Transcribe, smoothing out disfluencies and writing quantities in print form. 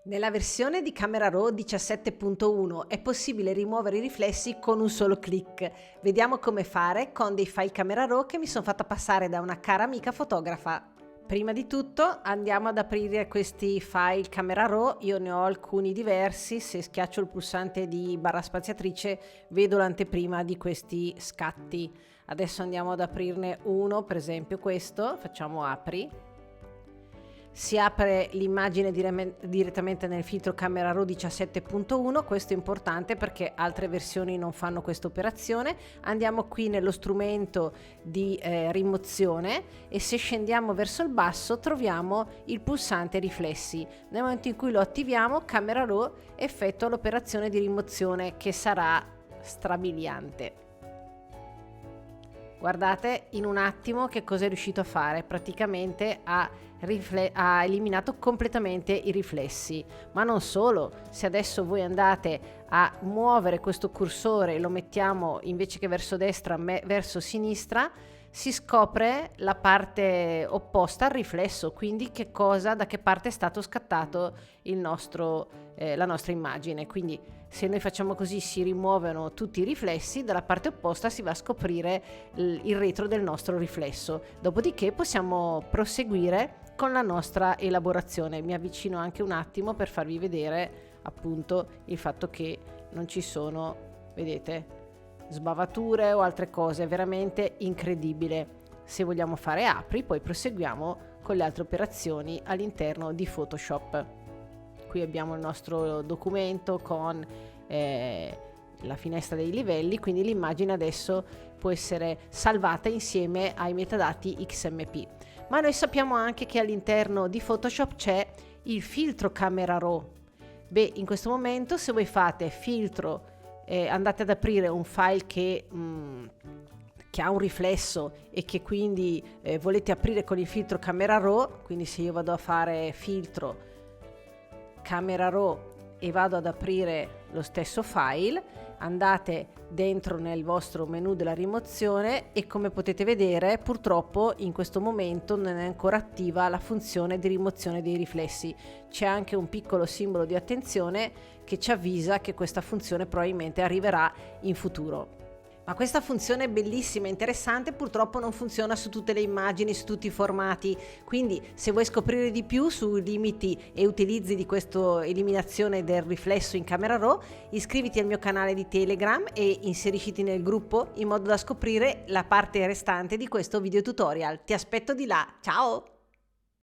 Nella versione di Camera Raw 17.1 è possibile rimuovere i riflessi con un solo clic. Vediamo come fare con dei file Camera Raw che mi sono fatta passare da una cara amica fotografa. Prima di tutto andiamo ad aprire questi file Camera Raw. Io ne ho alcuni diversi. Se schiaccio il pulsante di barra spaziatrice vedo l'anteprima di questi scatti. Adesso andiamo ad aprirne uno, per esempio questo. Facciamo apri. Si apre l'immagine direttamente nel filtro Camera Raw 17.1, questo è importante perché altre versioni non fanno questa operazione. Andiamo qui nello strumento di rimozione e se scendiamo verso il basso troviamo il pulsante riflessi. Nel momento in cui lo attiviamo, Camera Raw effettua l'operazione di rimozione che sarà strabiliante. Guardate in un attimo che cosa è riuscito a fare. Praticamente ha eliminato completamente i riflessi. Ma non solo, se adesso voi andate a muovere questo cursore e lo mettiamo invece che verso destra verso sinistra, si scopre la parte opposta al riflesso, quindi da che parte è stato scattato la nostra immagine. Quindi se noi facciamo così si rimuovono tutti i riflessi, dalla parte opposta si va a scoprire il retro del nostro riflesso. Dopodiché possiamo proseguire con la nostra elaborazione. Mi avvicino anche un attimo per farvi vedere appunto il fatto che non ci sono, vedete, sbavature o altre cose. È veramente incredibile. Se vogliamo fare apri, poi proseguiamo con le altre operazioni all'interno di Photoshop. Qui abbiamo il nostro documento con la finestra dei livelli, quindi l'immagine adesso può essere salvata insieme ai metadati XMP. Ma noi sappiamo anche che all'interno di Photoshop c'è il filtro Camera Raw. Beh, in questo momento se voi fate filtro, andate ad aprire un file che ha un riflesso e che quindi volete aprire con il filtro Camera Raw, quindi se io vado a fare filtro Camera Raw e vado ad aprire lo stesso file, andate dentro nel vostro menu della rimozione e come potete vedere purtroppo in questo momento non è ancora attiva la funzione di rimozione dei riflessi. C'è anche un piccolo simbolo di attenzione che ci avvisa che questa funzione probabilmente arriverà in futuro. Ma questa funzione è bellissima e interessante, purtroppo non funziona su tutte le immagini, su tutti i formati, quindi se vuoi scoprire di più sui limiti e utilizzi di questa eliminazione del riflesso in Camera Raw, iscriviti al mio canale di Telegram e inserisciti nel gruppo in modo da scoprire la parte restante di questo video tutorial. Ti aspetto di là, ciao!